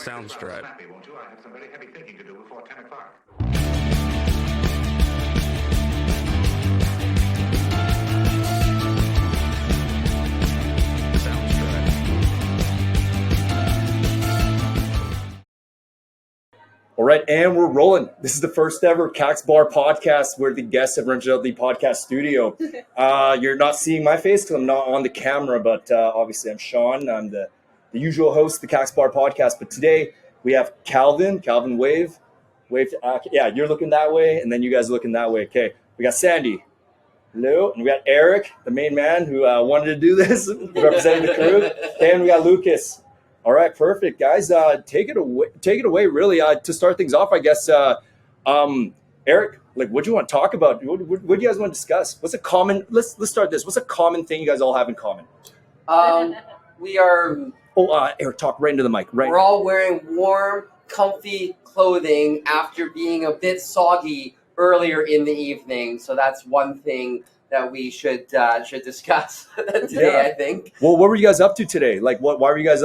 Sounds right. Snappy, won't you? I have some very heavy thinking to do before 10 o'clock. Sounds right. All right, and we're rolling. This is the first ever Kaks Bar Podcast where the guests have rented out the podcast studio. You're not seeing my face because I'm not on the camera, but obviously I'm Sean. I'm the usual host of the Kaks Bar Podcast. But today we have Calvin, wave. Yeah, you're looking that way, and then you guys are looking that way. Okay, we got Sandy. Hello. And we got Eric, the main man who wanted to do this, representing the crew. Okay, and we got Lucas. All right, perfect, guys. Take it away. Really, to start things off, I guess. Eric, what do you want to talk about? What do you guys want to discuss? What's a common? Let's start this. What's a common thing you guys all have in common? We are. Eric, talk right into the mic. Right. We're all wearing warm, comfy clothing after being a bit soggy earlier in the evening. So that's one thing that we should discuss today. Yeah. I think. Well, what were you guys up to today? Why were you guys?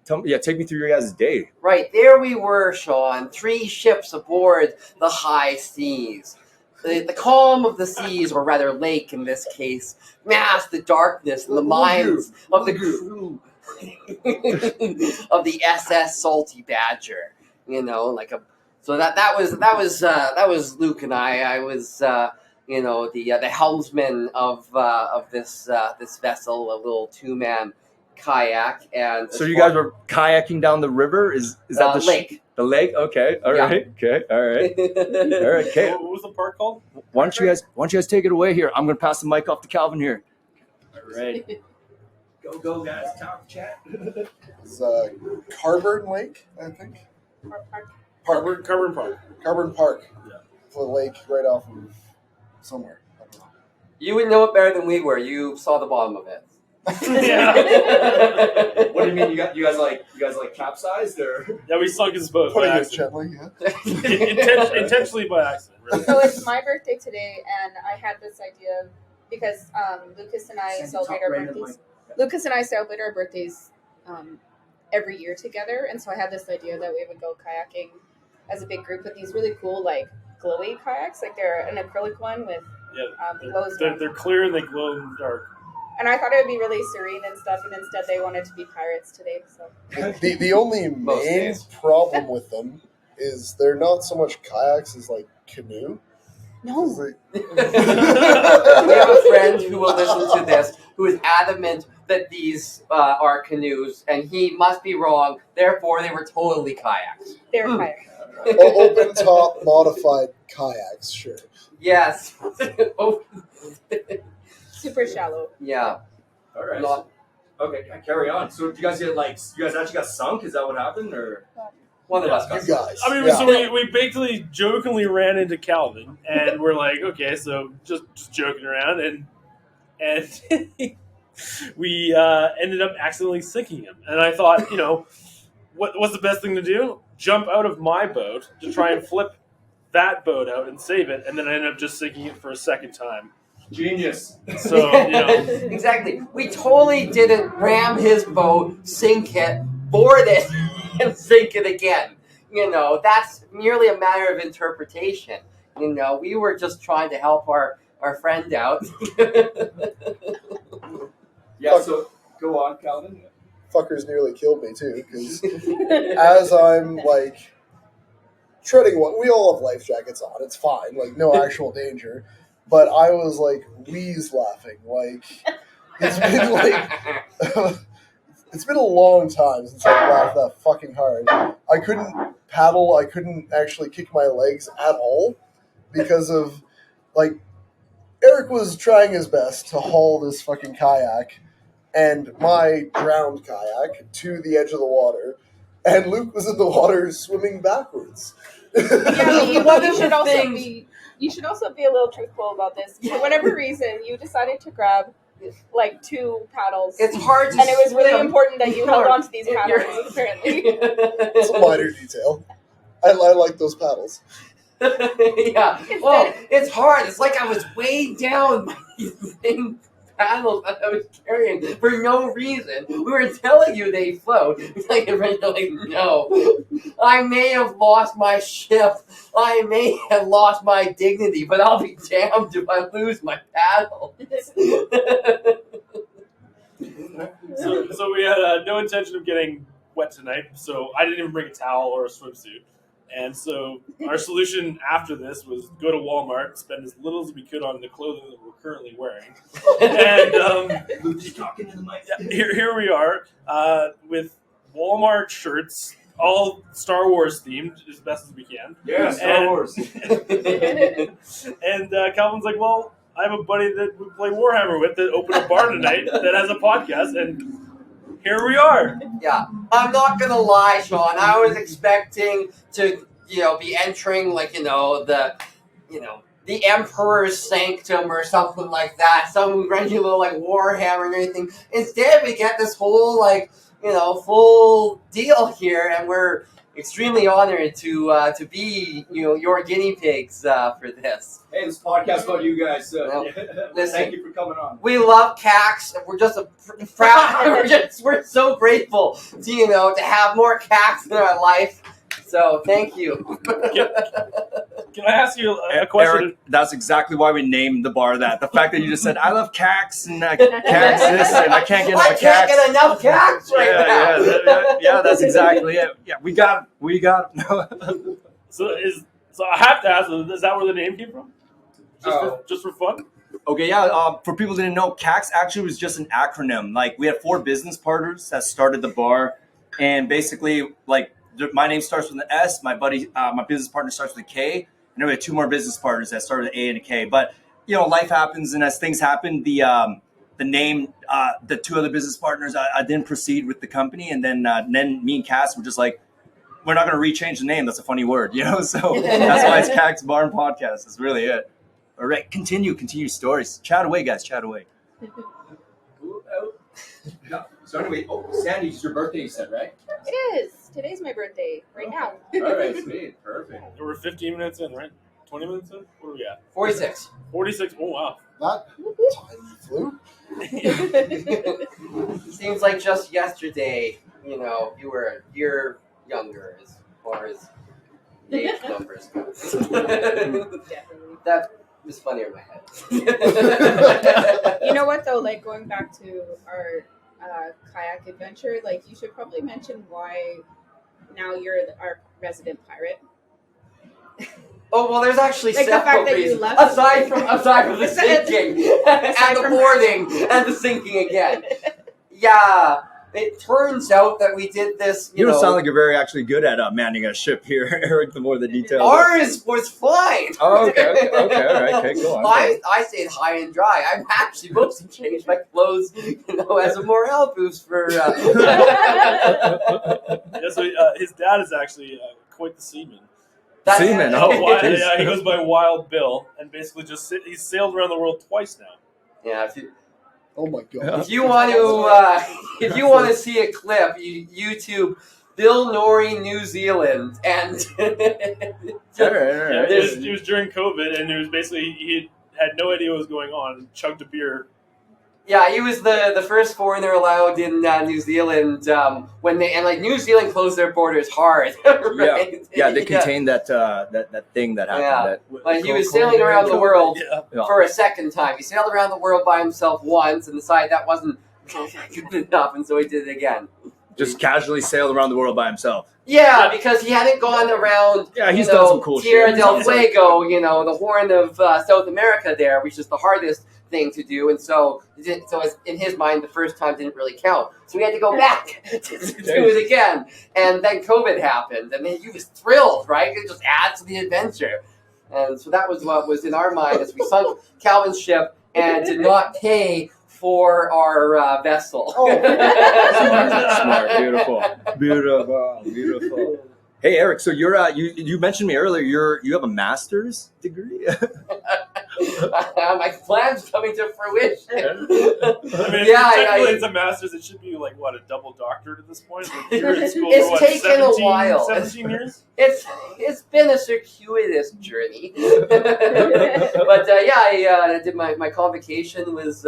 Take me through your guys' day. Right, there we were, Sean. 3 ships aboard the high seas. The calm of the seas, or rather lake in this case, masked the darkness and the minds of the crew of the SS Salty Badger. So that was Luke and I. I was the helmsman of this vessel, a little 2-man kayak. And so you guys were kayaking down the river? Is that the lake? The lake? Okay. All right. Okay. All right. All right. Okay. What was the park called? Why don't you guys take it away here? I'm going to pass the mic off to Calvin here. All right. Go, guys. Talk, chat. It's Carburn Lake, I think. Carburn Park. Carburn Park. Yeah. It's a lake right off of somewhere. I don't know. You would know it better than we were. You saw the bottom of it. Yeah. What do you mean? You guys capsized or? Yeah, we sunk his boat by Putting it accident. gently, yeah. Intentionally by accident, really. So it's my birthday today, and I had this idea because Lucas and I celebrate our birthdays. Lucas and I celebrate our birthdays every year together, and so I had this idea that we would go kayaking as a big group with these really cool, glowy kayaks. They're an acrylic one with glows. They're clear and they glow in the dark. And I thought it would be really serene and stuff, and instead they wanted to be pirates today. So The only main problem with them is they're not so much kayaks as canoe. no, We have a friend who will listen to this who is adamant that these are canoes, and he must be wrong. Therefore, they were totally kayaks. they're kayaks. Open top modified kayaks, sure. Yes. Super shallow. Yeah. All right. Not- Okay, carry on. So you guys actually got sunk? Is that what happened, or? One of us You got guys. I mean, yeah. so we basically jokingly ran into Calvin, and we're like, okay, so just joking around, and we ended up accidentally sinking him. And I thought, what's the best thing to do? Jump out of my boat to try and flip that boat out and save it, and then I ended up just sinking it for a second time. Genius. So, Exactly. We totally didn't ram his boat, sink it, board it, and sink it again. That's merely a matter of interpretation. We were just trying to help our friend out. Yeah. So go on, Calvin. Fuckers nearly killed me too, because as I'm treading one, we all have life jackets on. It's fine, no actual danger. But I was wheeze laughing. It's been it's been a long time since I laughed that fucking hard. I couldn't paddle. I couldn't actually kick my legs at all because of Eric was trying his best to haul this fucking kayak and my drowned kayak to the edge of the water, and Luke was in the water swimming backwards. Yeah, One you of should the also things- be. You should also be a little truthful about this. For whatever reason, you decided to grab 2 paddles. It's hard to and it was really swim. important that you held onto these paddles, You're- apparently. It's a minor detail. I like those paddles. Yeah. Well, it's hard. It's like I was way down by these thing paddles that I was carrying for no reason. We were telling you they float. Like, no. I may have lost my ship. I may have lost my dignity, but I'll be damned if I lose my paddle. So we had no intention of getting wet tonight, so I didn't even bring a towel or a swimsuit. And so our solution after this was go to Walmart, spend as little as we could on the clothing that we're currently wearing. And talking to the mic. here we are with Walmart shirts, all Star Wars themed as best as we can. Yeah, Star Wars. And Calvin's like, well, I have a buddy that we play Warhammer with that opened a bar tonight that has a podcast, and here we are. Yeah, I'm not gonna lie, Sean. I was expecting to, be entering the Emperor's Sanctum or something like that, some regular Warhammer and everything. Instead, we get this whole full deal here, and we're extremely honored to be your guinea pigs for this. Hey, this podcast about you guys. So Listen, thank you for coming on. we love Kaks. We're just proud. We're so grateful to have more Kaks in our life. So thank you. Can I ask you a question? Eric, that's exactly why we named the bar that. The fact that you just said, I love Kaks and Kaks this and I can't get enough I can't get enough Kaks right now. Yeah, that's exactly it. Yeah, we got it. So I have to ask, is that where the name came from? Just for fun? Okay, yeah. For people who didn't know, Kaks actually was just an acronym. Like, we had 4 business partners that started the bar, and basically, my name starts with an S. My buddy, my business partner starts with a K, and then we had 2 more business partners that started with an A and a K. But life happens, and as things happen, the name, the 2 other business partners, I didn't proceed with the company, and then me and Cass were just like, we're not going to rechange the name. That's a funny word, So that's why it's Kaks Bar and Podcast. That's really it. All right, continue stories. Chat away, guys. Chat away. So anyway, Sandy, it's your birthday, you said, right? It is. Today's my birthday, right now. All right, sweet, perfect. We're 15 minutes in, right? 20 minutes in? What are we at? 46. 46. Oh, wow. That time flew. Seems like just yesterday, you were a year younger as far as age numbers go. Definitely. That was funny in my head. You know what though? Going back to our kayak adventure, you should probably mention why now you're our resident pirate. Oh well, there's actually The several fact that you reasons left. aside from the sinking and the boarding and the sinking again. Yeah, it turns out that we did this. You don't sound like you're very actually good at manning a ship here, Eric. The more the details. Ours was fine. Oh, okay, all right, okay, go on. I stayed high and dry. I'm actually supposed to change my clothes, as a morale boost for. So his dad is actually quite the seaman. Seaman, Yeah, he goes by Wild Bill, and basically he's sailed around the world twice now. Yeah. Oh my god! If you want to see a clip, you YouTube Bill Norrie New Zealand, and It was during COVID, and it was basically he had no idea what was going on. And chugged a beer. Yeah, he was the first foreigner allowed in New Zealand when New Zealand closed their borders hard. Right? Yeah, they contained that thing that happened. Yeah. He was sailing around the world for a second time. He sailed around the world by himself once and decided that wasn't good enough, and so he did it again. Just casually sailed around the world by himself. Yeah, because he hadn't gone around. Yeah, he's done some cool Tierra shit. del Fuego, the Horn of South America there, which is the hardest thing to do, and so in his mind, the first time didn't really count. So we had to go back to do it again, and then COVID happened, and then he was thrilled, right? It just adds to the adventure, and so that was what was in our mind as we sunk Calvin's ship and did not pay for our vessel. Oh. Smart, beautiful. Hey, Eric. So you're you mentioned me earlier. You have a master's degree. My plan's coming to fruition. Technically it's a master's. It should be a double doctorate at this point. You're in school It's for taken a while. 17 years? It's been a circuitous journey. But I did my convocation was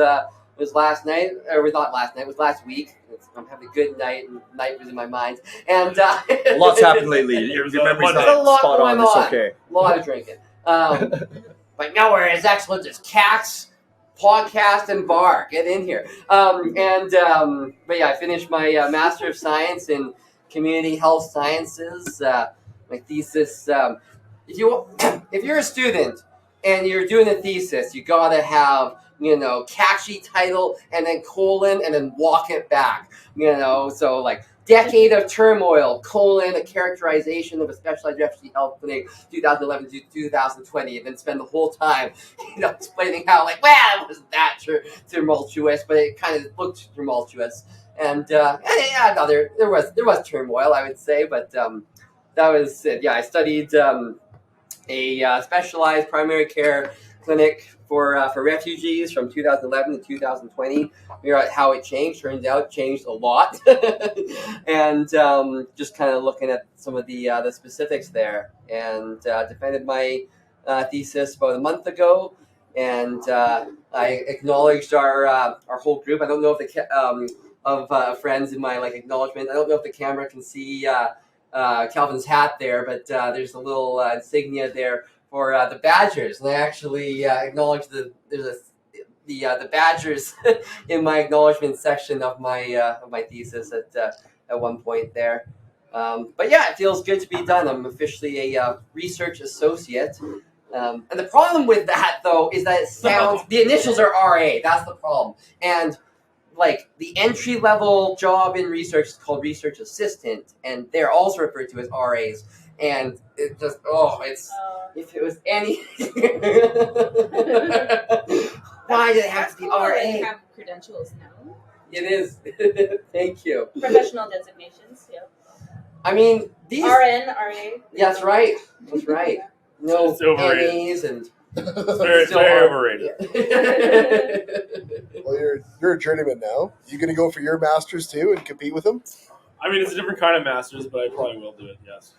It was last night, or it was not last night. It was last week. I'm having a good night, and night was in my mind. And A lot's happened lately. Your memory's There's not a lot spot on. going It's on. okay. A lot of drinking. But nowhere as excellent as Kaks Podcast and Bar. Get in here. But yeah, I finished my Master of Science in Community Health Sciences. My thesis. If you're a student and you're doing a thesis, you gotta have catchy title and then colon and then walk it back. So like decade of turmoil, colon, a characterization of a specialized refugee health clinic, 2011 to 2020, and then spend the whole time, explaining how it wasn't that tumultuous, but it kind of looked tumultuous. And there was turmoil, I would say, but that was it. Yeah, I studied a specialized primary care clinic for refugees from 2011 to 2020. Figure out how it changed. Turns out it changed a lot. And just kind of looking at some of the specifics there. And defended my thesis about a month ago. And I acknowledged our whole group. I don't know if friends in my acknowledgement. I don't know if the camera can see Calvin's hat there, but there's a little insignia there for the Badgers, and I actually acknowledged the Badgers in my acknowledgement section of my thesis at one point there. But yeah, it feels good to be done. I'm officially a research associate. And the problem with that, though, is that it sounds the initials are RA. That's the problem. And the entry level job in research is called research assistant, and they're also referred to as RAs. And it just if it was any why did it have to be RA? They have credentials now. It is. Thank you. Professional designations, yeah. I mean these RN, RA. Yeah, that's right. That's right. No It's overrated. NAs and It's very overrated. Well, you're a journeyman now. You going to go for your masters too and compete with them? I mean, it's a different kind of masters, but I probably will do it. Yes.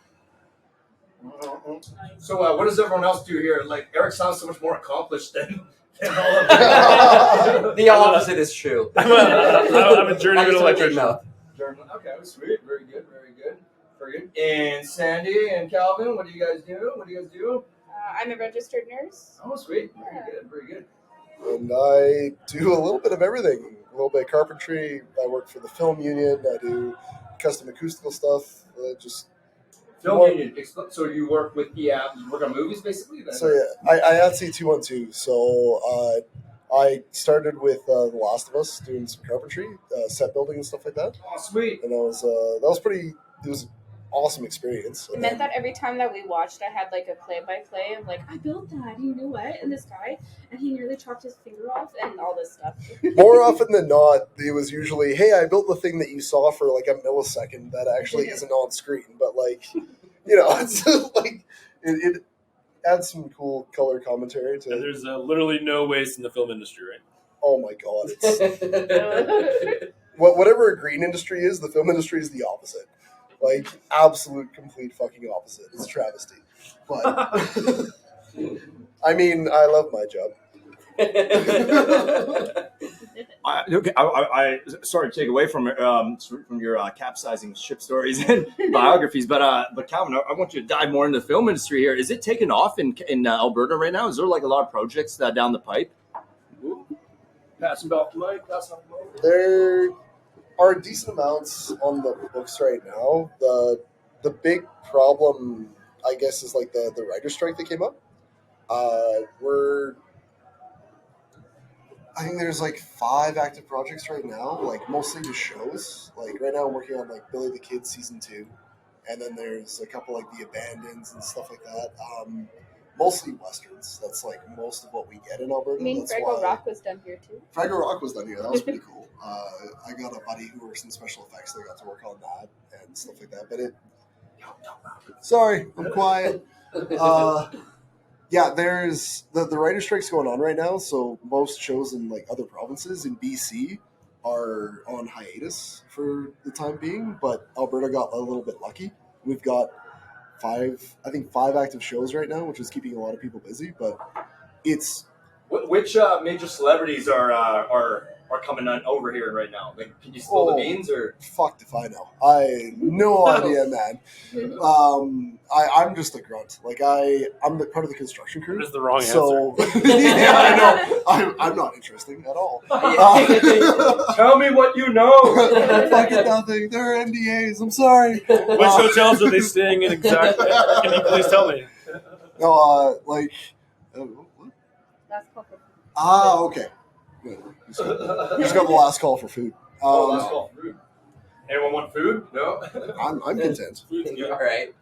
So what does everyone else do here? Eric sounds so much more accomplished than all of them. the opposite is true. I'm a journeyman electrician. No. Okay, sweet. Very good. Very good. Very good. And Sandy and Calvin, what do you guys do? I'm a registered nurse. Oh, sweet. Very good. Very good. And I do a little bit of everything. A little bit of carpentry. I work for the film union. I do custom acoustical stuff. Film union. So you work with you work on movies basically? Then? So yeah, I ATSI 212. So I started with The Last of Us doing some carpentry, set building and stuff like that. Oh, sweet. And it was an awesome experience. It meant that every time that we watched, I had a play-by-play of I built that, you know what? And this guy, and he nearly chopped his finger off, and all this stuff. More often than not, it was usually, hey, I built the thing that you saw for a millisecond that actually isn't on screen, but it's it adds some cool color commentary to And it. there's literally no waste in the film industry, right? Oh my god, it's whatever a green industry is, the film industry is the opposite. Absolute, complete fucking opposite. It's a travesty. But, I mean, I love my job. I sorry to take away from your capsizing ship stories and biographies, but Calvin, I want you to dive more into the film industry here. Is it taking off in Alberta right now? Is there a lot of projects down the pipe? Passing off the mic. There are decent amounts on the books right now. The big problem, I guess, is the writer's strike that came up. I think there's 5 active projects right now, mostly just shows. Right now I'm working on Billy the Kid season 2, and then there's a couple The Abandons and stuff like that. Mostly westerns. That's most of what we get in Alberta. I mean, That's Fraggle why Rock was done here too. Fraggle Rock was done here. That was pretty cool. I got a buddy who works in special effects that got to work on that and stuff like that. But sorry, I'm quiet. Yeah, there's the writer strike's going on right now. So most shows in other provinces in BC are on hiatus for the time being. But Alberta got a little bit lucky. We've got 5 active shows right now, which is keeping a lot of people busy. But it's Which major celebrities are are coming on over here right now? Like, can you spill the beans or? Fucked if I know. I no idea, man. I'm just a grunt. Like I'm part of the construction crew. That is the wrong So yeah, I know. I'm not interesting at all. Tell me what you know. Fucking nothing. There are NDAs. I'm sorry. Which hotels are they staying in exactly? Can you please tell me? No, like. Last call for Okay. Good. Just got the last call for food. Last call for food. Anyone want food? No. I'm content. All right.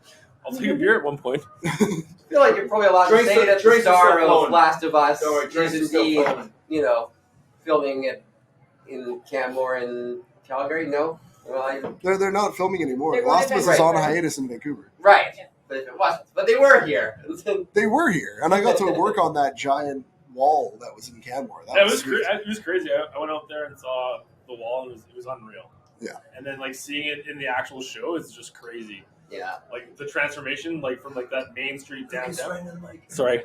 I'll take a beer at one point. I feel like you're probably allowed to Drinks say are- that the drinks are star still of flowing. Last of Us Don't worry, drinks is are still indeed, flowing. filming it in Canmore and Calgary. No, well, They're not filming anymore. They're Last of going Us to is on Vancouver. hiatus in Vancouver. right. Yeah. But if it wasn't, but they were here. They were here, and I got to work on that giant wall that was in Canmore. That It was was sweet. it was crazy. I went out there and saw the wall, and it was unreal. Yeah. And then like seeing it in the actual show is just crazy. Yeah. Like the transformation, like from like that Main Street downtown. Sorry,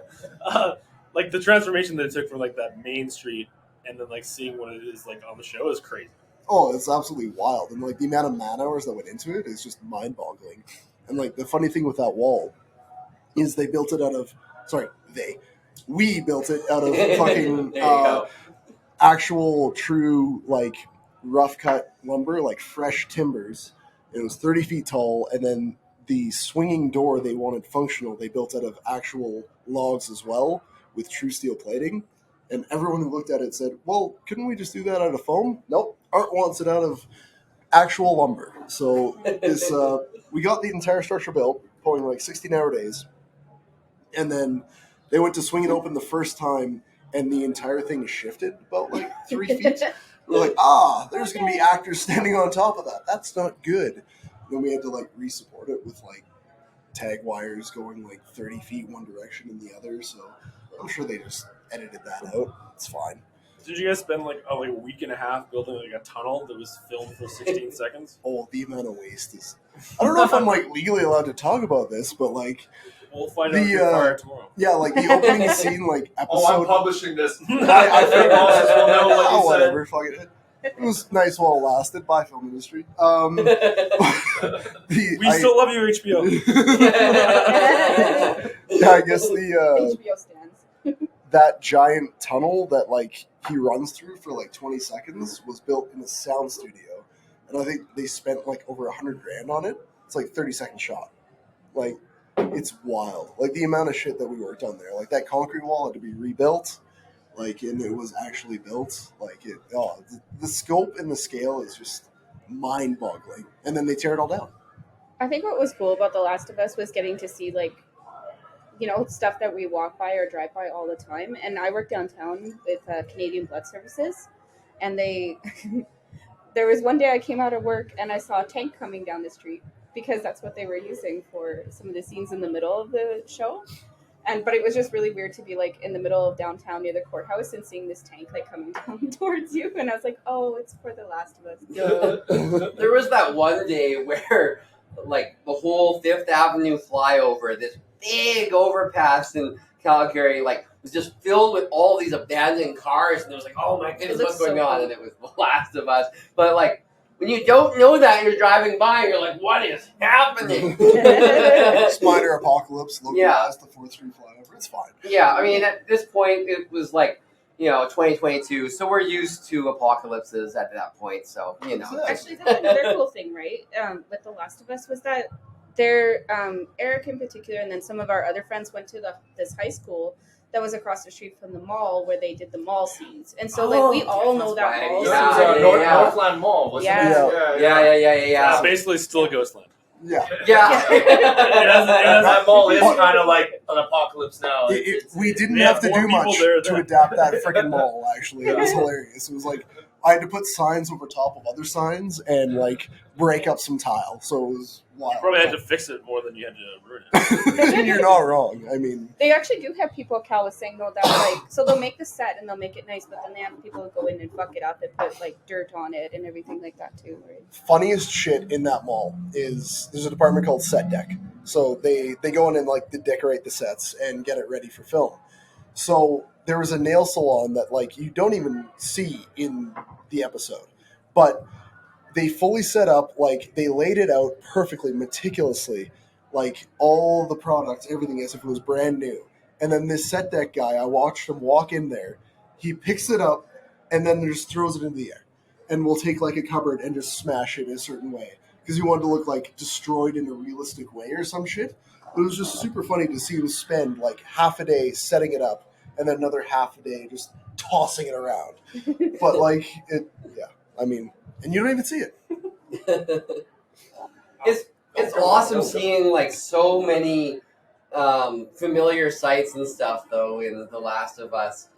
like the transformation that it took from like that Main Street, and then like seeing what it is like on the show is crazy. Oh, it's absolutely wild, and like the amount of man hours that went into it is just mind-boggling. And like the funny thing with that wall is they built it out of. We built it out of fucking There you go. actual, true, like rough cut lumber, like fresh timbers. It was 30 feet tall, and then the swinging door they wanted functional. They built out of actual logs as well with true steel plating. And everyone who looked at it said, "Well, couldn't we just do that out of foam?" Nope. Art wants it out of actual lumber. So this, we got the entire structure built, pulling like 16-hour days, and then they went to swing it open the first time, and the entire thing shifted about like 3 feet. We're like, there's going to be actors standing on top of that. That's not good. Then we had to like re-support it with like tag wires going like 30 feet one direction and the other. So I'm sure they just edited that out. It's fine. Did you guys spend like a week and a half building like a tunnel that was filmed for 16 seconds? Oh, the amount of waste is. I don't know if I'm like legally allowed to talk about this, but like, We'll find out if you're fired tomorrow. yeah, like the opening scene, like episode. Oh, I'm publishing this. I think bosses will know what you said. whatever. Fuck it. It was nice while it lasted. Bye, film industry. We still love you, HBO. Yeah, I guess the HBO stands. that giant tunnel that like he runs through for like 20 seconds was built in a sound studio, and I think they spent like over $100,000 on it. It's like 30-second shot. Like, it's wild. Like the amount of shit that we worked on there. Like that concrete wall had to be rebuilt. Like, and it was actually built. Like it. Oh, the scope and the scale is just mind-boggling. And then they tear it all down. I think what was cool about The Last of Us was getting to see, like, stuff that we walk by or drive by all the time. And I work downtown with Canadian Blood Services. And there was one day I came out of work and I saw a tank coming down the street because that's what they were using for some of the scenes in the middle of the show. But it was just really weird to be like in the middle of downtown near the courthouse and seeing this tank like coming down towards you. And I was like, oh, it's for The Last of Us. There was that one day where, like, the whole Fifth Avenue flyover, this big overpass in Calgary, like, was just filled with all these abandoned cars, and it was like, oh my goodness, It what's looks going so on? cool. And it was The Last of Us. But, like, when you don't know that, you're driving by, and you're like, what is happening? Spider apocalypse, localized the 4th Street flyover. It's fine. Yeah, I mean, at this point, it was like, 2022, so we're used to apocalypses at that point, so, Actually, that's another cool thing, right? With The Last of Us was that Eric in particular, and then some of our other friends went to this high school that was across the street from the mall where they did the mall scenes, and so like we all know that right. mall Yeah, scene. Northland Mall, wasn't Yeah. it? Yeah. Basically, still Ghostland. Yeah. Yeah. That mall is kind of like an apocalypse now. We didn't Yeah, have to more do people much there to than- adapt that freaking mall, actually. It was hilarious. It was like, I had to put signs over top of other signs and, like, break up some tile. So it was wild. You probably had to fix it more than you had to ruin it. You're not wrong. I mean, They actually do have people, Cal was saying, though, that like, so they'll make the set and they'll make it nice, but then they have people go in and fuck it up and put like dirt on it and everything like that too, right? funniest shit in that mall is there's a department called set deck. So they go in and like decorate the sets and get it ready for film. So there was a nail salon that like you don't even see in the episode, but they fully set up, like they laid it out perfectly, meticulously, like all the products, everything as if it was brand new. And then this set deck guy, I watched him walk in there. He picks it up and then just throws it into the air. And we'll take like a cupboard and just smash it in a certain way because he wanted to look like destroyed in a realistic way or some shit. But it was just super funny to see him spend like half a day setting it up and then another half a day just tossing it around. But like it, yeah, I mean, and you don't even see it. It's awesome seeing like so many familiar sights and stuff though in The Last of Us.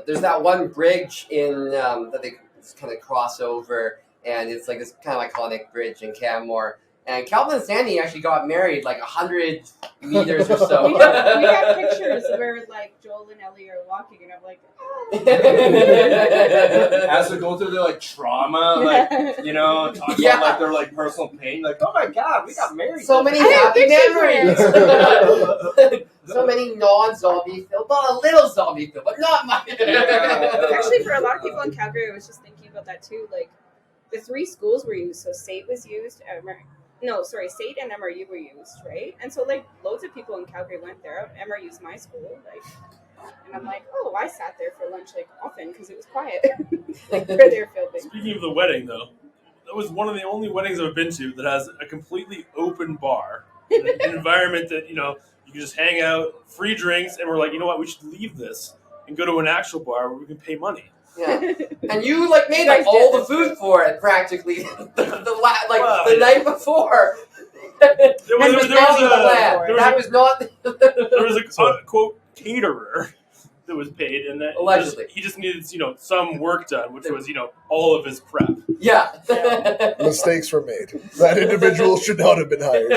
There's that one bridge in that they kind of cross over, and it's like this kind of iconic bridge in Canmore. And Calvin and Sandy actually got married like 100 meters or so. We have pictures where like Joel and Ellie are walking, and I'm like, As they're going through their like trauma, like talking about like their like personal pain, like oh my god, we got married. So many happy memories. So many non-zombie film, well, a little zombie film, but not much. Actually, for a lot of people in Calgary, I was just thinking about that too. Like the 3 schools were used, so SAIT was used. SAIT and MRU were used, right? And so like loads of people in Calgary went there. MRU's my school, like, and I'm like, oh, I sat there for lunch like often because it was quiet. Like where they're filming. Speaking of the wedding, though, that was one of the only weddings I've been to that has a completely open bar, an environment that you can just hang out, free drinks, and we're like, you know what, we should leave this and go to an actual bar where we can pay money. Yeah, and you like made like all the food for it practically the night before. There was a quote caterer that was paid, and that allegedly he just needed some work done, which was all of his prep. Yeah. Mistakes were made. That individual should not have been hired.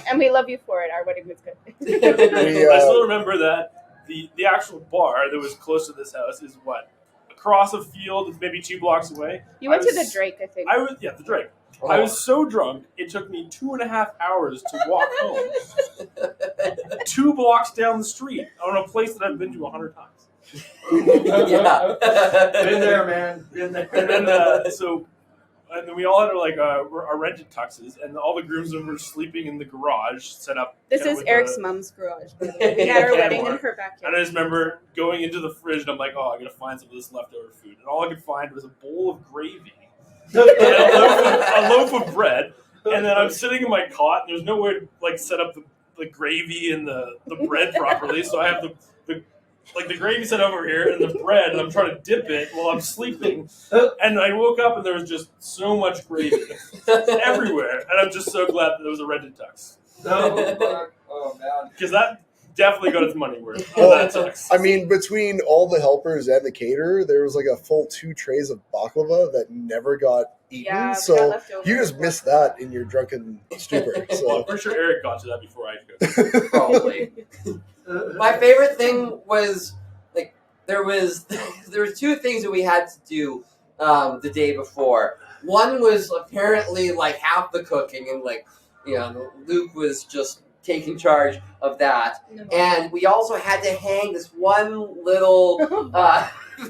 And we love you for it. Our wedding was good. I still remember that the actual bar that was close to this house is across a field. It's maybe 2 blocks away. You went to the Drake, I think. The Drake. Oh. I was so drunk, it took me 2.5 hours to walk home. 2 blocks down the street on a place that I've been to 100 times. Yeah. Been there, man. Been there. And then we all had our rented tuxes, and all the groomsmen were sleeping in the garage set up. This is Eric's mom's garage. We had our wedding in her backyard. And I just remember going into the fridge, and I'm like, oh, I gotta find some of this leftover food. And all I could find was a bowl of gravy, and a loaf of bread. And then I'm sitting in my cot, and there's no way to set up the gravy and the bread properly. So I have the gravy set over here and the bread, and I'm trying to dip it while I'm sleeping. And I woke up and there was just so much gravy everywhere. And I'm just so glad that there was a rented tux. Oh man. Because that definitely got its money worth on that tux. I mean, between all the helpers and the caterer, there was like a full 2 trays of baklava that never got eaten. Yeah, so you just missed that in your drunken stupor. So. Well, I'm pretty sure Eric got to that before I could. Probably. My favorite thing was there was 2 things that we had to do the day before. One was apparently half the cooking, and Luke was just taking charge of that. And we also had to hang this one little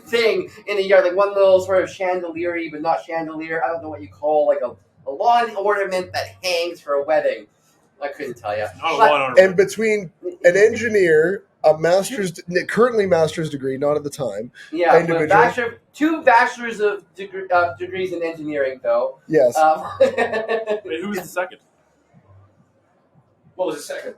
thing in the yard, one little sort of chandelier, but not chandelier. I don't know what you call a lawn ornament that hangs for a wedding. I couldn't tell you. And between an engineer, currently master's degree, not at the time. Yeah, individual. 2 bachelors of degrees in engineering, though. Yes. Wait, who was the second? What was the second?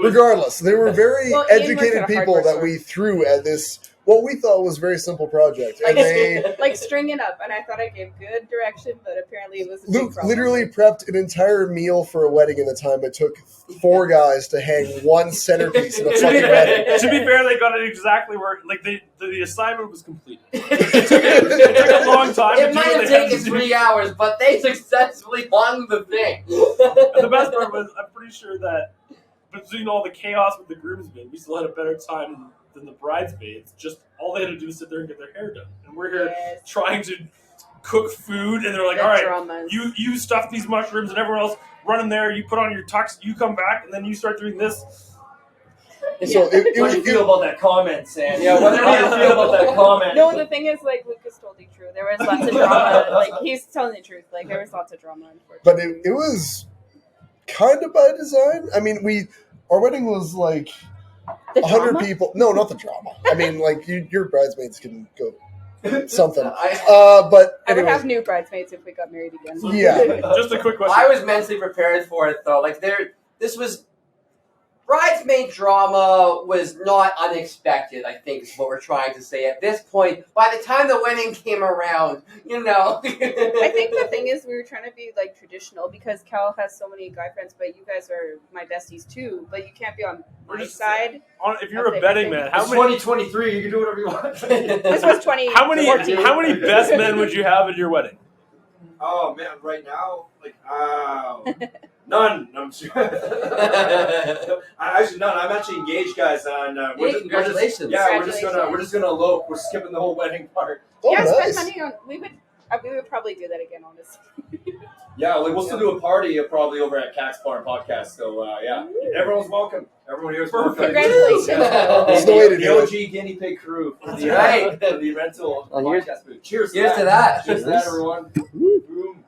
Regardless, they were very educated people that store. we threw at this, what we thought was a very simple project. And they string it up, and I thought I gave good direction, but apparently it was a Luke big problem. literally prepped an entire meal for a wedding in the time it took 4 guys to hang one centerpiece in a fucking wedding. To be fair, they got it exactly where the assignment was completed. It took a long time. It might have taken 3 hours, but they successfully hung the thing. And the best part was, I'm pretty sure that between all the chaos with the groomsmen, we still had a better time than the bridesmaids. Just all they had to do was sit there and get their hair done. And we're here trying to cook food, and they're like, all right, you stuff these mushrooms, and everyone else run in there, you put on your tux, you come back, and then you start doing this. So it What was do you feel about that comment, Sam? Yeah, what do you feel about that comment? No, the thing is, like, Lucas told you true. There was lots of drama. Like, he's telling the truth. Like, there was lots of drama, unfortunately. but it was kind of by design. I mean, our wedding was like The 100 drama? people. No, not the drama. I mean, like your bridesmaids can go something. But I would anyway, have new bridesmaids if we got married again. Yeah. Just a quick question. I was mentally prepared for it though. Like this was bridesmaid drama was not unexpected. I think is what we're trying to say at this point. By the time the wedding came around, you know. I think the thing is we were trying to be like traditional because Cal has so many guy friends, but you guys are my besties too. But you can't be on We're my just- side. If you're a betting man, how It's many 2023. You can do whatever you want. This was 20. how many best men would you have at your wedding? Oh man, right now, like, none. I'm sure. Actually, none. I'm actually engaged, guys. And Congratulations! We're just gonna elope. We're skipping the whole wedding part. oh, Yeah, spend nice. money on. We would probably do that again, honestly. Yeah, like we'll still do a party probably over at Kaks Bar and Podcast. So yeah, everyone's welcome. Everyone here is welcome. Congratulations. That's the way to The do it. OG guinea pig crew. That's right. For the rental Well, here's- podcast booth. Cheers Here's to that. Cheers to that, everyone. Boom.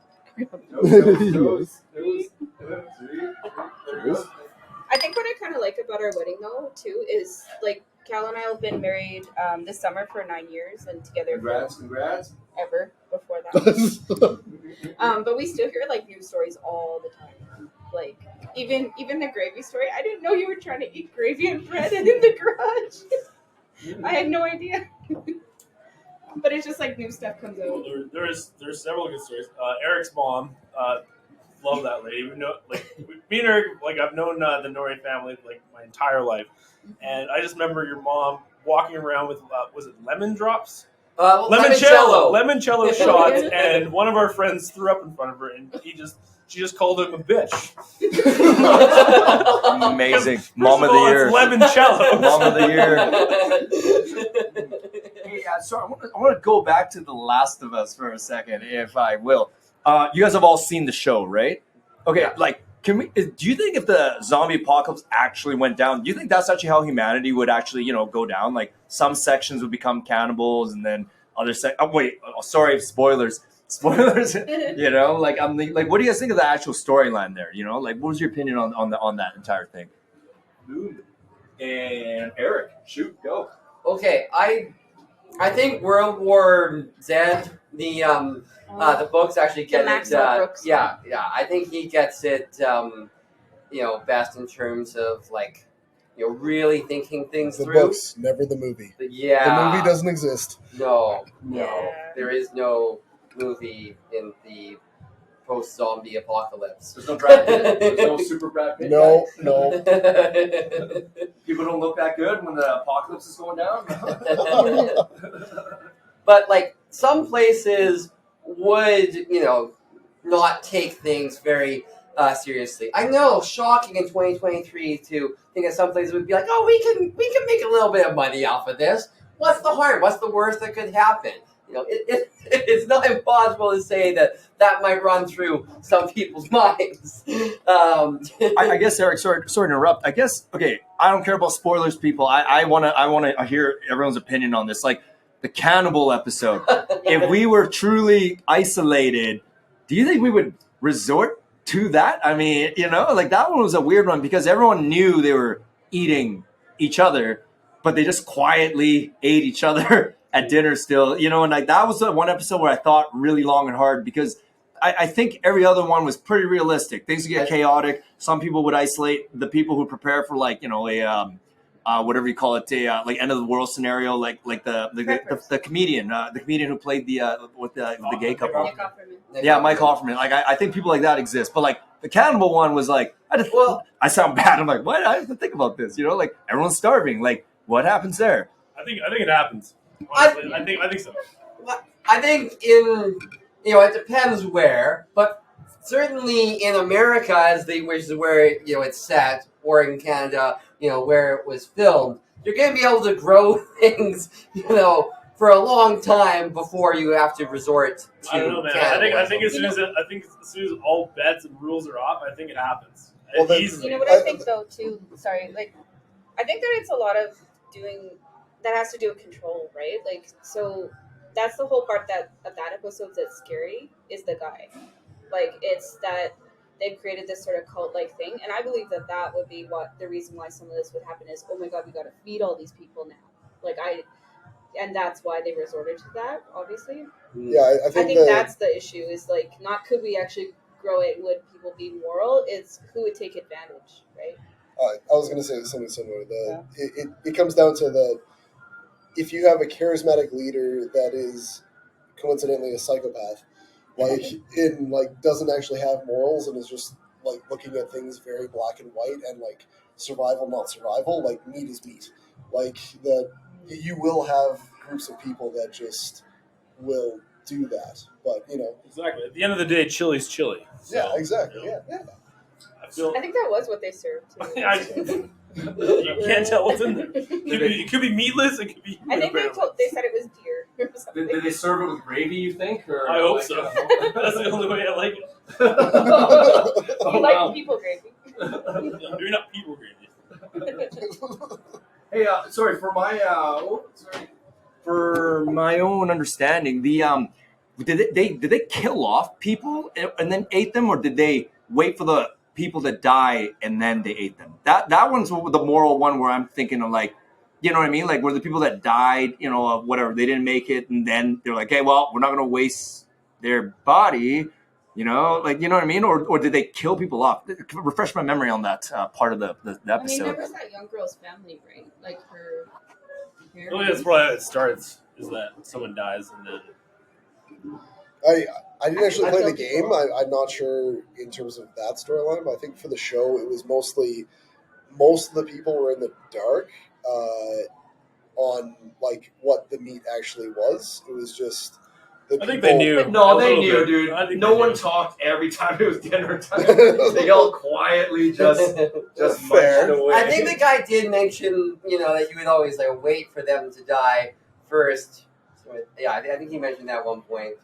Toast. I think what I kind of like about our wedding, though, too, is like Cal and I have been married this summer for 9 years and together Congrats. forever before that. But we still hear like news stories all the time. Like even the gravy story. I didn't know you were trying to eat gravy and bread in the garage. I had no idea. But it's just like new stuff comes out. There's several good stories. Eric's mom, love that lady. We know, like me and Eric, like I've known the Nori family like my entire life, and I just remember your mom walking around with was it lemon drops? Limoncello shots, and one of our friends threw up in front of her, and she just called him a bitch. Amazing. First Mom of of the all, year. it's limoncello. Mom of the year. Hey, so I want to go back to The Last of Us for a second, if I will. You guys have all seen the show, right? Okay, Yeah. like, do you think if the zombie apocalypse actually went down, do you think that's actually how humanity would actually, go down? Like, some sections would become cannibals, and then other sorry, spoilers. Spoilers, like what do you guys think of the actual storyline there? Like, what was your opinion on that entire thing? Boom. And Eric, shoot, go. Okay, I think World War Z, the books actually get Max it. Brooks. Yeah, I think he gets it. Best in terms of like, really thinking things The through. books, never the movie. Yeah, The movie doesn't exist. No, Yeah. there is no movie in the post-zombie apocalypse. There's no Brad Pitt. There's no super Brad Pitt. No. People don't look that good when the apocalypse is going down. But like some places would, not take things very seriously. I know, shocking in 2023 to think that some places would be like, oh, we can make a little bit of money off of this. What's the harm? What's the worst that could happen? It's not impossible to say that might run through some people's minds. I guess, Eric, sorry to interrupt. I guess, okay, I don't care about spoilers, people. I want to hear everyone's opinion on this. Like, the cannibal episode. If we were truly isolated, do you think we would resort to that? I mean, like that one was a weird one because everyone knew they were eating each other, but they just quietly ate each other at dinner still, and like that was the one episode where I thought really long and hard because I think every other one was pretty realistic. Things would get chaotic. Some people would isolate the people who prepare for like, a whatever you call it, like end of the world scenario, like the comedian who played with the gay couple. Nick Offerman. Yeah, Mike Offerman. Like I think people like that exist, but like the cannibal one was like, I sound bad. I'm like, what? I have to think about this. Like everyone's starving. Like what happens there? I think it happens. Honestly, I think so. I think it depends where, but certainly in America, which is where it's set, or in Canada, where it was filmed, you're going to be able to grow things, for a long time before you have to resort to. I don't know, man. I think as soon as all bets and rules are off, I think it happens. Well, then- You know what I think though too? Sorry, like I think that it's a lot of doing that has to do with control, right? Like, so that's the whole part of that episode that's scary is the guy. Like, it's that they've created this sort of cult-like thing, and I believe that would be what the reason why some of this would happen is, oh my god, we got to feed all these people now. And that's why they resorted to that, obviously. Yeah, I I think think that's the issue is like not could we actually grow it, would people be moral? It's who would take advantage, right? I was going to say something similar. It comes down to if you have a charismatic leader that is coincidentally a psychopath, doesn't actually have morals and is just like looking at things very black and white and like survival not survival, like meat is meat, like that you will have groups of people that just will do that. But Exactly. At the end of the day, chili's chili. So, yeah, exactly. you know, Yeah. I feel I think that was what they served. Too. you can't tell what's in there. It could be meatless. It could be. I think they said it was deer or something. Did they serve it with gravy, you think? Or I hope so. That's the only way I like it. You like people gravy. You're not people gravy. Hey, sorry for my own understanding. Did they kill off people and then ate them, or did they wait for the people to die and then they ate them? That one's the moral one where I'm thinking of like, you know what I mean? Like were the people that died, whatever, they didn't make it, and then they're like, hey, well, we're not going to waste their body, like, you know what I mean? Or did they kill people off? Refresh my memory on that part of the episode. I mean, there was that young girl's family, right? Like her. Well, that's probably how it starts. Is that someone dies and then. I didn't actually play the game. I'm not sure in terms of that storyline, but I think for the show, it was mostly most of the people were in the dark on like what the meat actually was. It was just I think they knew. No, they knew, bit. dude. No one talked every time it was dinner time. They all quietly just Fair. munched away. I think the guy did mention, that you would always like wait for them to die first. So, yeah, I think he mentioned that at one point.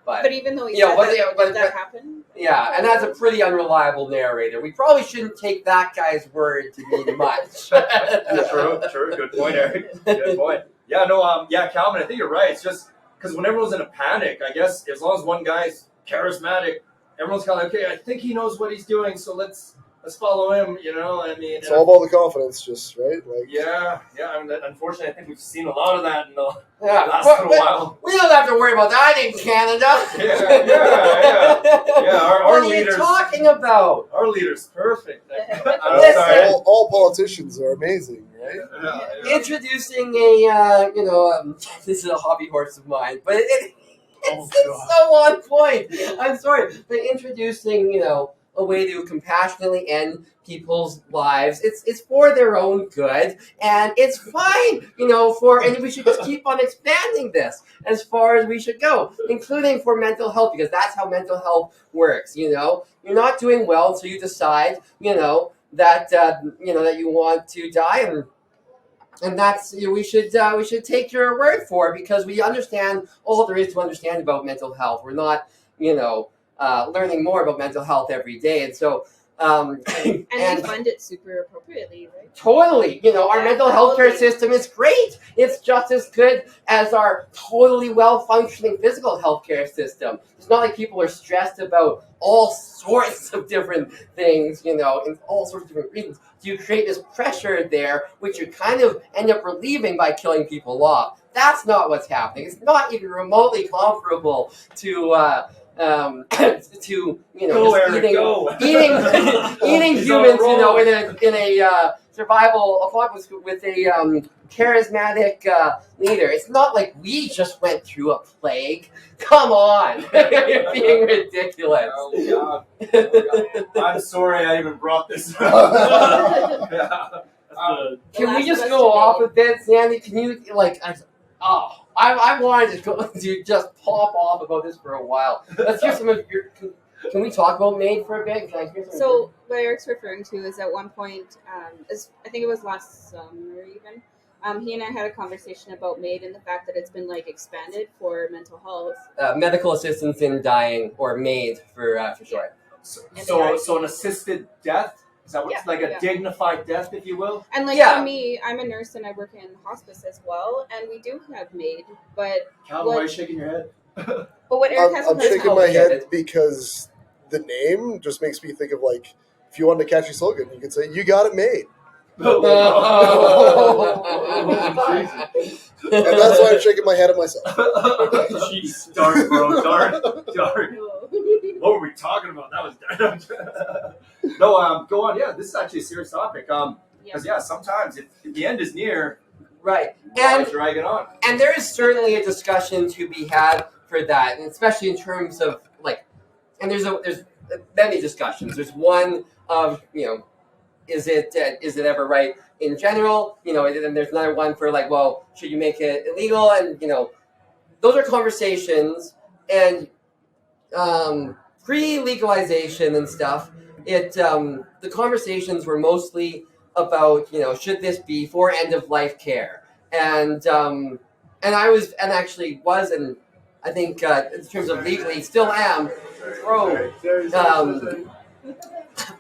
But even though he Yeah, said but that, they- did that happen? Yeah, and that's a pretty unreliable narrator. We probably shouldn't take that guy's word to mean much. True. Good point, Eric. Good point. Yeah, no, Calvin, I think you're right. It's just because when everyone's in a panic, I guess as long as one guy's charismatic, everyone's kind of like, okay, I think he knows what he's doing, so let's follow him. I mean, it's all about the confidence, just right. Like yeah. I mean, unfortunately, I think we've seen a lot of that in the Yeah, last but- little while. We don't have to worry about that in Canada. Yeah. Our What are you leaders. talking about? Our leader's perfect. I'm Listen. sorry. all politicians are amazing, right? Yeah. Introducing a, this is a hobby horse of mine, but it's so on point. I'm sorry, but introducing, a way to compassionately end people's lives. It's for their own good, and it's fine, and we should just keep on expanding this as far as we should go, including for mental health, because that's how mental health works. You're not doing well, so you decide, that you want to die, and that's we should take your word for it, because we understand all there is to understand about mental health. We're not, learning more about mental health every day, and so And we fund it super appropriately, right? totally, our mental health care system is great. It's just as good as our totally well-functioning physical health care system. It's not like people are stressed about all sorts of different things, and all sorts of different reasons. So you create this pressure there, which you kind of end up relieving by killing people off. That's not what's happening. It's not even remotely comparable to eating He's humans, on a roll. in a survival apocalypse with a charismatic leader. It's not like we just went through a plague. Come on, you're being ridiculous. Oh, God. I'm sorry I even brought this up. Can we just go off a bit, Sandy? Can you I wanted to just pop off about this for a while. Let's hear some of your. Can we talk about Maid for a bit? Can I hear some? So what Eric's referring to is at one point, I think it was last summer even, he and I had a conversation about MAID and the fact that it's been expanded for mental health. Medical assistance in dying, or MAID for short. So an assisted death Is that what's Yeah, like a yeah. dignified death, if you will? And like Yeah. for me, I'm a nurse and I work in hospice as well, and we do have maid. But Calvin, What- why are you shaking your head? what Eric has I'm heard shaking my head complicated. because the name just makes me think of like if you wanted a catchy slogan, you could say "You got it made," and that's why I'm shaking my head at myself. Jeez, dark, bro, dark. What were we talking about? That was dark. No, go on. Yeah, this is actually a serious topic. Yeah. Because sometimes if the end is near, Right. why And drag it on? And there is certainly a discussion to be had for that, and especially in terms of like, and there's many discussions. There's one of is it ever right in general? And then there's another one for like, well, should you make it illegal? And those are conversations. And pre-legalization and stuff, the conversations were mostly about should this be for end of life care, and I think in terms of legally still am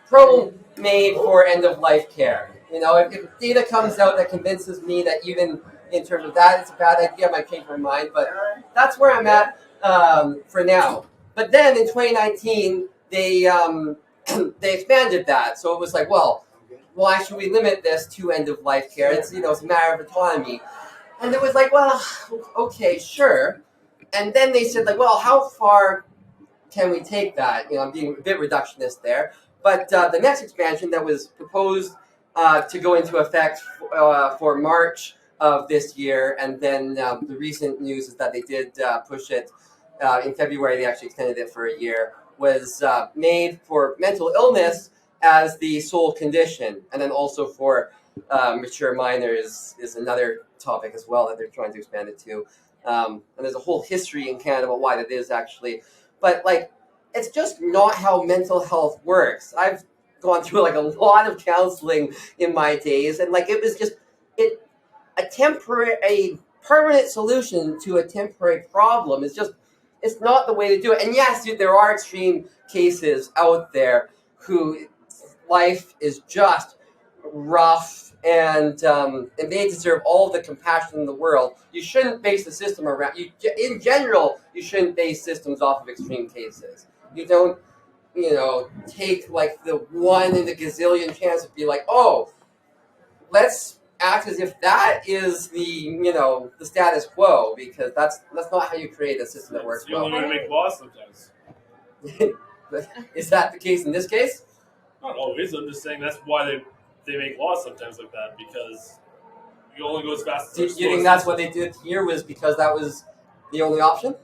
pro made for end of life care. If data comes out that convinces me that even in terms of that it's a bad idea, I might change my mind, but that's where I'm at for now. But then in 2019 they expanded that, so it was like, well, why should we limit this to end of life care? It's it's a matter of autonomy. And it was like, well, okay, sure. And then they said, like, well, how far can we take that? I'm being a bit reductionist there. But the next expansion that was proposed to go into effect for March of this year, and then the recent news is that they did push it in February. They actually extended it for a year. Was made for mental illness as the sole condition, and then also for mature minors is another topic as well that they're trying to expand it to. And there's a whole history in Canada about why that is actually, but like it's just not how mental health works. I've gone through like a lot of counseling in my days, and like it was just a permanent solution to a temporary problem. It's not the way to do it. And yes, there are extreme cases out there who life is just rough, and they deserve all the compassion in the world. You shouldn't base the system around in general. You shouldn't base systems off of extreme cases. You don't take like the one in a gazillion chance to be like, oh, let's act as if that is the status quo, because that's not how you create a system that works It's the only well. way to make laws sometimes. Is that the case in this case? Not always. I'm just saying that's why they make laws sometimes like that, because you only go as fast as Do you they're think supposed that's to. what they did here was because that was the only option?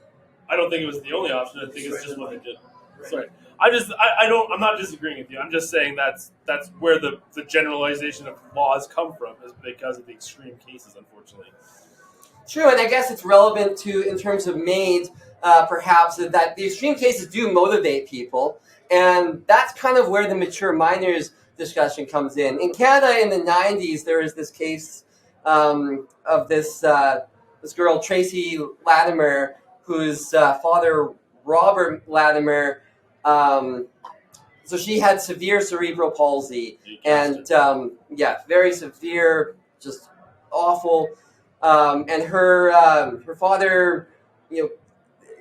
I don't think it was the only option. I think it's just what they did. Sorry. I'm not disagreeing with you. I'm just saying that's where the generalization of laws come from, is because of the extreme cases, unfortunately. True, and I guess it's relevant to, in terms of maids, perhaps, that the extreme cases do motivate people, and that's kind of where the mature minors discussion comes in. In Canada in the 90s, there was this case of this girl, Tracy Latimer, whose father, Robert Latimer, so she had severe cerebral palsy, and very severe, just awful. And her father,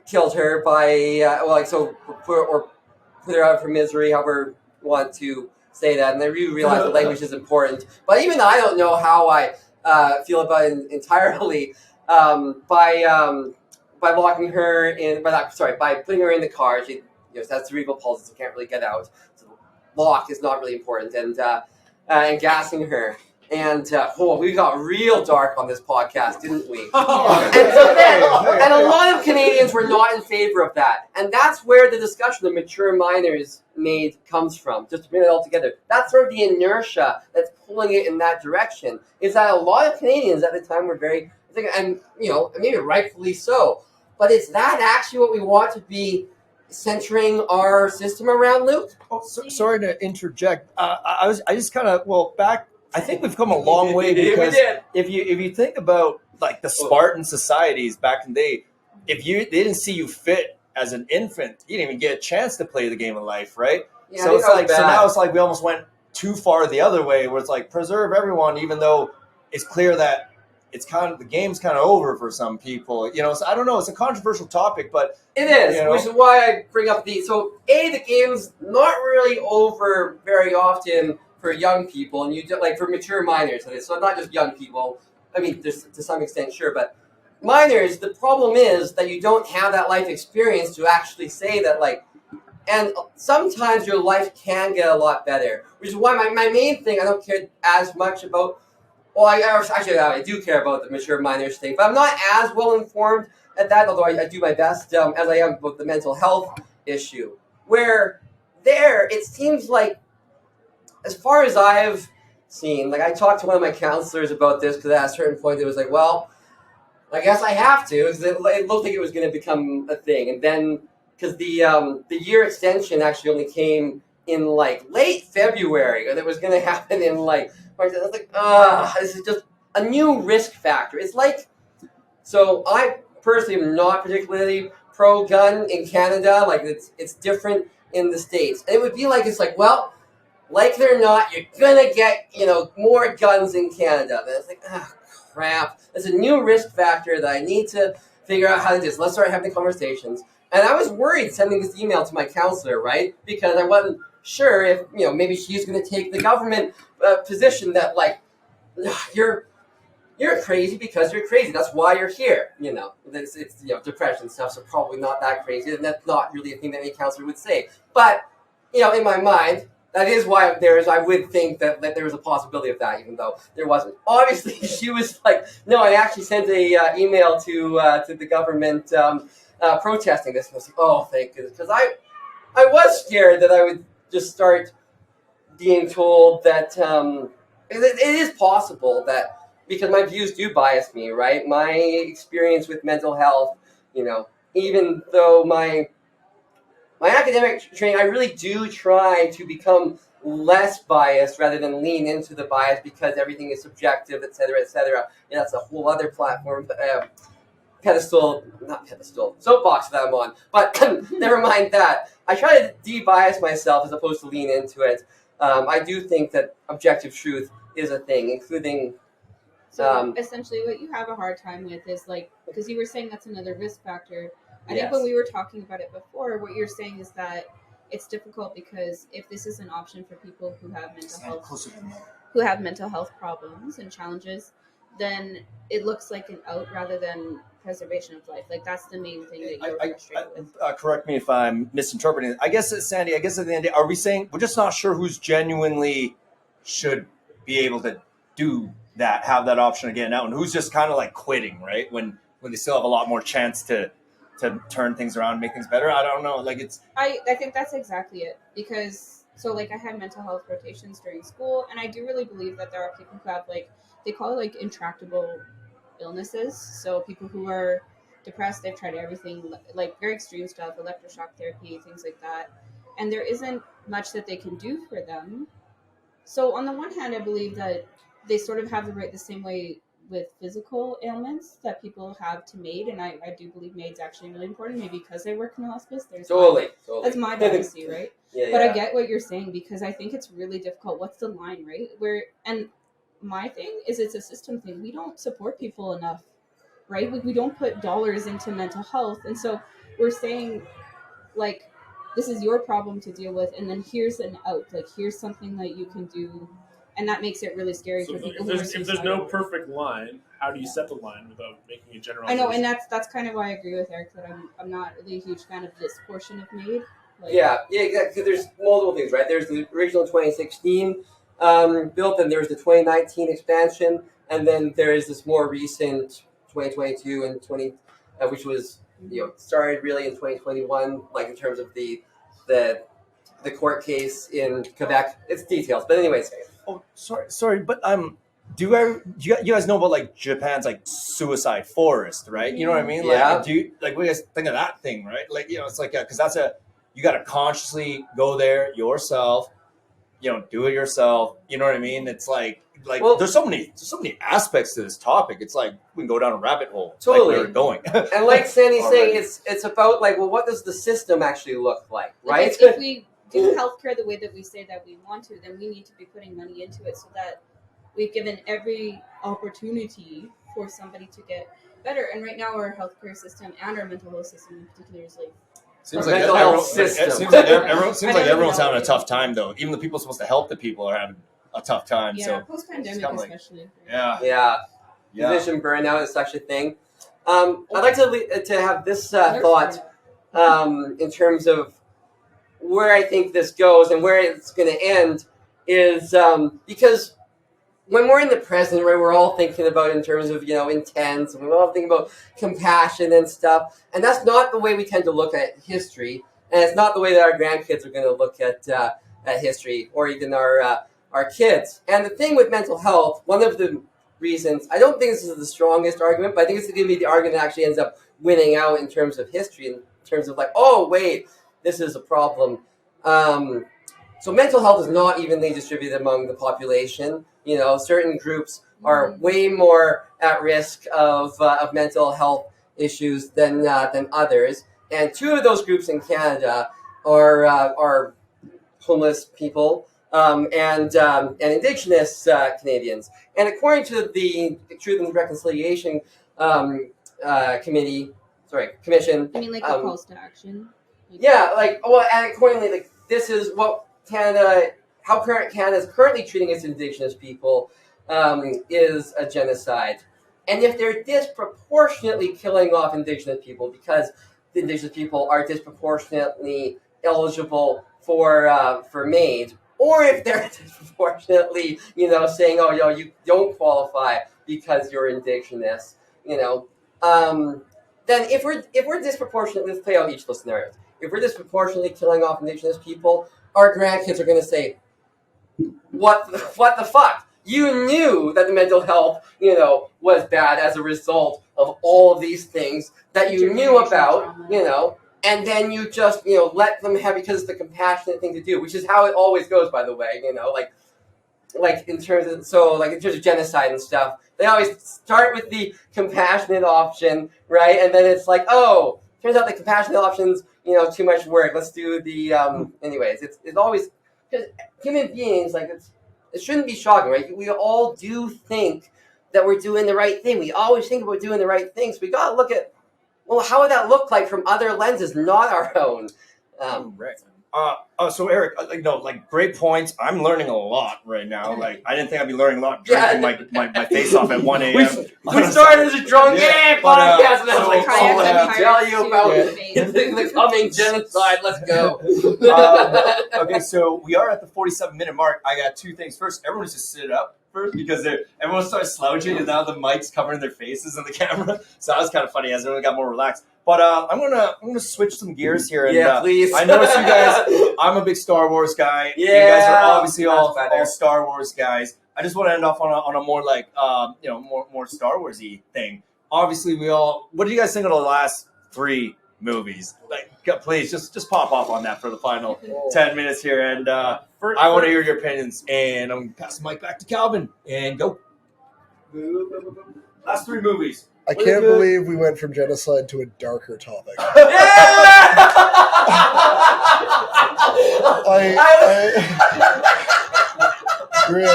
killed her by put her out of her misery, however you want to say that. And I really realize the language is important, but even I don't know how I feel about it entirely. By locking her in, by putting her in the car. She has cerebral palsy, so can't really get out. So the lock is not really important, and gassing her. And we got real dark on this podcast, didn't we? And a lot of Canadians were not in favor of that. And that's where the discussion of mature minors made comes from, just to bring it all together. That's sort of the inertia that's pulling it in that direction, is that a lot of Canadians at the time were very, and maybe rightfully so, but is that actually what we want to be centering our system around, Luke? Sorry to interject. I just kind of back. I think we've come a long way, because We did. if you think about like the Spartan societies back in the day, they didn't see you fit as an infant, you didn't even get a chance to play the game of life, right? Yeah, So it's like, so now it's like we almost went too far the other way, where it's like preserve everyone, even though it's clear that it's kind of the game's kind of over for some people. So I don't know. It's a controversial topic, but it is, which is why I bring up the game's not really over very often for young people, and for mature minors. So not just young people. I mean, there's, to some extent, sure, but minors. The problem is that you don't have that life experience to actually say that, and sometimes your life can get a lot better, which is why my main thing I don't care as much about. Well, I do care about the mature minors thing, but I'm not as well informed at that, although I do my best, as I am about the mental health issue. Where it seems like, as far as I've seen, I talked to one of my counselors about this, because at a certain point it was like, well, I guess I have to, because it looked like it was going to become a thing. And then, because the year extension actually only came in late February, and it was going to happen in March. I was like, this is just a new risk factor. It's so I personally am not particularly pro-gun in Canada. It's different in the States. And it would be well, like it or not, you're going to get, more guns in Canada. And it's crap. It's a new risk factor that I need to figure out how to do. So let's start having conversations. And I was worried sending this email to my counselor, right? Because I wasn't sure if, maybe she's going to take the government position that, you're crazy because you're crazy. That's why you're here. It's depression stuff, so probably not that crazy. And that's not really a thing that any counselor would say. But, in my mind, that is why I would think that there was a possibility of that, even though there wasn't. Obviously, she was no, I actually sent a email to the government protesting this. And I was like, oh, thank goodness. Because I was scared that I would just start being told that it is possible that, because my views do bias me, right? My experience with mental health, even though my academic training, I really do try to become less biased rather than lean into the bias, because everything is subjective, et cetera, et cetera. That's a whole other platform, soapbox that I'm on. But never mind that. I try to de-bias myself as opposed to lean into it. I do think that objective truth is a thing, including... So essentially what you have a hard time with is because you were saying that's another risk factor. I think when we were talking about it before, what you're saying is that it's difficult because if this is an option for people who have mental health problems and challenges, then it looks like an out rather than preservation of life. That's the main thing that you're frustrated with. Correct me if I'm misinterpreting it. I guess, Sandy, at the end of the day, are we saying we're just not sure who's genuinely should be able to do that, have that option again now, and who's just kind of quitting, right? When they still have a lot more chance to turn things around, make things better. I don't know. I think that's exactly it, because I had mental health rotations during school, and I do really believe that there are people who have they call it intractable illnesses. So people who are depressed, they've tried everything, very extreme stuff, electroshock therapy, things like that, and there isn't much that they can do for them. So on the one hand, I believe that they sort of have the right the same way with physical ailments that people have to MAID, and I do believe MAID's actually really important, maybe because I work in a hospice. Totally. That's my bias, right? Yeah. I get what you're saying, because I think it's really difficult. What's the line, right? And my thing is, it's a system thing. We don't support people enough, right? We don't put dollars into mental health, and so we're saying, this is your problem to deal with, and then here's an out. Here's something that you can do. And that makes it really scary for people. If there's no perfect line, how do you set the line without making a generalization? I know, and that's kind of why I agree with Eric that I'm not really a huge fan of this portion of MAID. Yeah, exactly. There's multiple things, right? There's the original 2016 built, and there's the 2019 expansion, and then there is this more recent 2022 and which was started really in 2021, in terms of the court case in Quebec. It's details, but anyways. Oh, sorry, but do you guys know about Japan's suicide forest, right? You know what I mean? Yeah. Do you what do you guys think of that thing, right? It's because that's you got to consciously go there yourself, do it yourself. You know what I mean? It's well, there's so many aspects to this topic. It's we can go down a rabbit hole. Totally. We're going. And Sandy's saying, it's about what does the system actually look like, right? If we do healthcare the way that we say that we want to, then we need to be putting money into it so that we've given every opportunity for somebody to get better. And right now, our healthcare system and our mental health system in particular is like. Seems Our like mental everyone, health system. it seems like everyone, I seems don't like even everyone's know having a what tough time though. Even the people supposed to help the people are having a tough time. Yeah, So post-pandemic kinda like- especially. yeah, Yeah. Physician burnout is such a thing. I'd like to have this thought in terms of where I think this goes and where it's going to end is because when we're in the present, right, we're all thinking about in terms of, intent, and we're all thinking about compassion and stuff, and that's not the way we tend to look at history, and it's not the way that our grandkids are going to look at history, or even our kids. And the thing with mental health, one of the reasons, I don't think this is the strongest argument, but I think it's going to be the argument that actually ends up winning out in terms of history, in terms of like, oh, wait, this is a problem. So mental health is not evenly distributed among the population. Certain groups are way more at risk of mental health issues than others. And two of those groups in Canada are homeless people and Indigenous Canadians. And according to the Truth and Reconciliation Commission. I mean, like the calls to action. Yeah, and accordingly, this is what how Canada is currently treating its Indigenous people is a genocide. And if they're disproportionately killing off Indigenous people because the Indigenous people are disproportionately eligible for MAID, or if they're disproportionately, saying, oh, you don't qualify because you're Indigenous, then if we're disproportionately, let's play out each of those scenarios. If we're disproportionately killing off Indigenous people, our grandkids are going to say, what the fuck? You knew that the mental health, was bad as a result of all of these things that you knew about, and then you just, let them have, because it's the compassionate thing to do, which is how it always goes, by the way, in terms of genocide and stuff, they always start with the compassionate option, right? And then it's like, oh, turns out the compassionate option's, too much work. Let's do the, anyways, it's always, because human beings, it shouldn't be shocking, right? We all do think that we're doing the right thing. We always think about doing the right thing. So we got to look at, well, how would that look like from other lenses, not our own? right. So Eric, great points. I'm learning a lot right now. I didn't think I'd be learning a lot drinking my face off at 1 a.m. We started as a drunk podcast, and I was like, I let me tell you about Yeah. the coming genocide. Let's go. Okay, so we are at the 47-minute mark. I got two things. First, everyone just sit up first because everyone starts slouching, and now the mic's covering their faces in the camera. So that was kind of funny as everyone got more relaxed. But I'm gonna switch some gears here. And, Please. I noticed you guys. I'm a big Star Wars guy. Yeah, you guys are obviously all better. Star Wars guys. I just want to end off on a more more Star Warsy thing. Obviously, what do you guys think of the last 3 movies? Please just pop off on that for the final 10 minutes here, and I want to hear your opinions. And I'm gonna pass the mic back to Calvin and go. Last 3 movies. I can't believe we went from genocide to a darker topic. Really.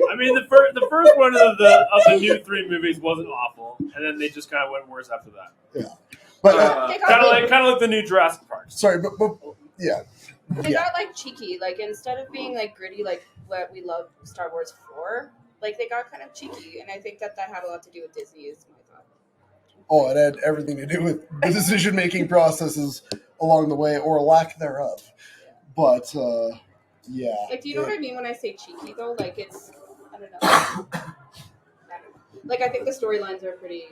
I mean, the first one of the new 3 movies wasn't awful, and then they just kind of went worse after that. Yeah, but Kind of like the new Jurassic Park. sorry, but yeah. They got cheeky, instead of being gritty like what we love Star Wars for, they got kind of cheeky, and I think that had a lot to do with Disney, is my thought. Oh, it had everything to do with the decision-making processes along the way, or lack thereof. But yeah. Do you know what I mean when I say cheeky though? It's I don't know. I think the storylines are pretty.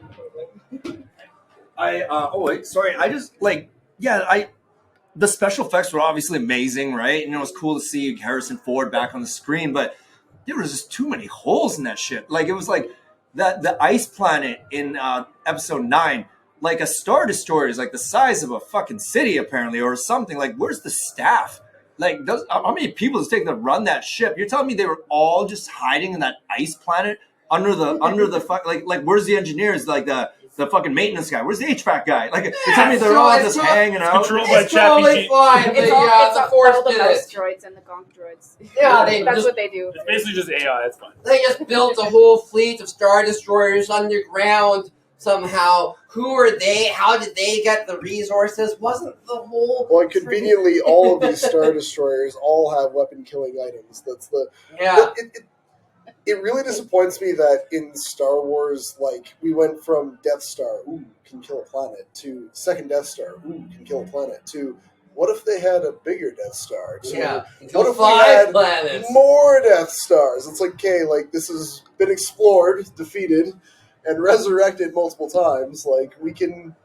The special effects were obviously amazing, right? And it was cool to see Harrison Ford back on the screen, but there was just too many holes in that shit. It was the ice planet in episode 9, a Star Destroyer is the size of a fucking city apparently, or something. Where's the staff? How many people is it taking to run that ship? You're telling me they were all just hiding in that ice planet under the fuck? Where's the engineers? The the fucking maintenance guy? Where's the HVAC guy? Like, you tell me they're all just hanging out. Controlled by It's totally Chappie. fine. It's The, all, the force all the did mouse it. droids and the gonk droids. Yeah, they That's just what they do. It's basically just AI. It's fine. They just built a whole fleet of Star Destroyers underground somehow. Who are they? How did they get the resources? Wasn't the whole... Well, and conveniently, all of these Star Destroyers all have weapon-killing items. That's the... Yeah. It really disappoints me that in Star Wars, like, we went from Death Star, ooh, can kill a planet, to second Death Star, ooh, can kill a planet, to what if they had a bigger Death Star? To Yeah. what if we 5 had planets. more Death Stars? It's like, okay, like, this has been explored, defeated, and resurrected multiple times. Like, we can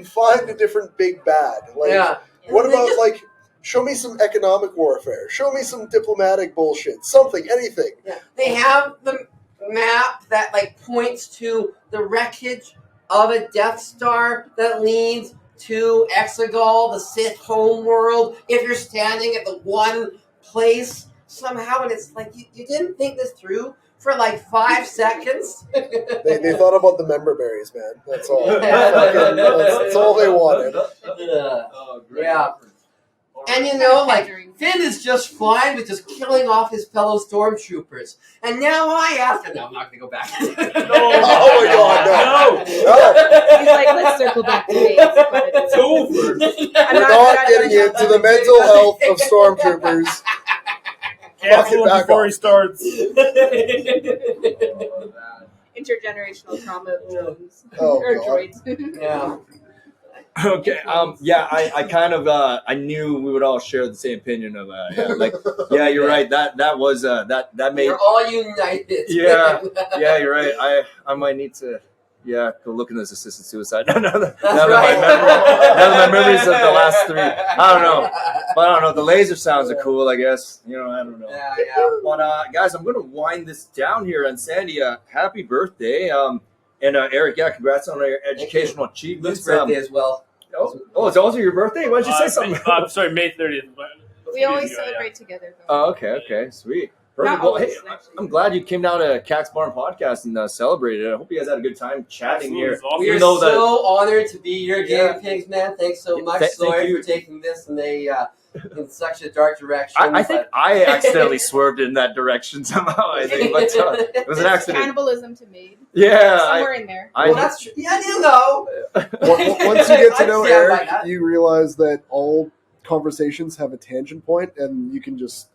find a different big bad. Like, Yeah. what They about, just- like, show me some economic warfare. Show me some diplomatic bullshit. Something, anything. Yeah. They have the map that like points to the wreckage of a Death Star that leads to Exegol, the Sith homeworld. If you're standing at the one place somehow, and it's like you didn't think this through for like 5 seconds. They thought about the member berries, man. That's all. That's all they wanted. Oh, great. Yeah. And you know, like, Finn is just fine with just killing off his fellow stormtroopers. And now I ask him, no, I'm not going to go back. Oh my God, no. He's like, let's circle back to base. It's over. We're not getting into the mental health of stormtroopers. Cancel back him before off. he starts. Intergenerational trauma of drones. Oh, or God. droids. Yeah. Okay. Yeah. I kind of I knew we would all share the same opinion of yeah. You're right. That was that made. You're all united. Yeah. Yeah. You're right. I might need to. Yeah, go look into this assisted suicide. Now that my memories of the last 3. I don't know. But I don't know. The laser sounds are cool, I guess. You know, I don't know. Yeah. But guys, I'm gonna wind this down here. And Sandy, happy birthday. And Eric, yeah, congrats on your educational achievements. Luke's birthday as well. Oh, it's also your birthday? Why did you say something? I'm sorry, May 30th. We always celebrate together, though. Oh, okay, sweet. Perfect. Not Well, always, hey, actually. I'm glad you came down to Kaks Bar and Podcast and celebrated. I hope you guys had a good time chatting here. Absolutely. We are Even though that- so honored to be your Yeah. guinea pigs, man. Thanks so Yeah, much. thank Sorry you. for taking this in in such a dark direction. I think I accidentally swerved in that direction somehow. I think, but it was an It's accident. cannibalism to me. Yeah, Somewhere in there. well, that's true. Yeah, you know. Once you get to know I'd stand by Eric, that. you realize that all conversations have a tangent point, and you can just...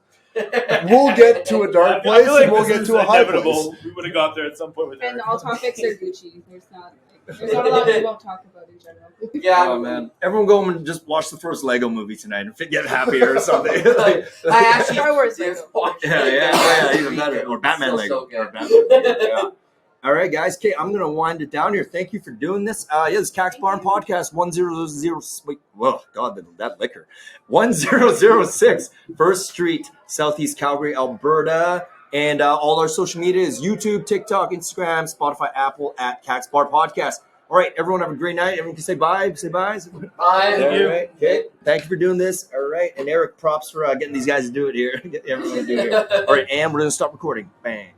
We'll get to a dark I feel place, and we'll this get is to a high inevitable. place. We would have got there at some point with And Eric. all topics are Gucci. There's not a lot we won't talk about in general. Yeah. Oh man, everyone go home and just watch the first Lego movie tonight and get happier or something. I actually Star Wars did Lego. watch it. yeah, even better. Or Batman So, Lego. so good. Or Batman. Yeah. All right, guys. Okay, I'm gonna wind it down here. Thank you for doing this. This is Kaks Bar and Podcast 1000. Wait, whoa, God, that liquor. 1006 First Street, Southeast Calgary, Alberta. And all our social media is YouTube, TikTok, Instagram, Spotify, Apple at Kaks Bar Podcast. All right, everyone have a great night. Everyone can say bye. Say bye. Bye. Thank you. All right, okay. Thank you for doing this. All right, and Eric, props for getting these guys to do it here. Get everyone to do it here. All right, and we're gonna stop recording. Bang.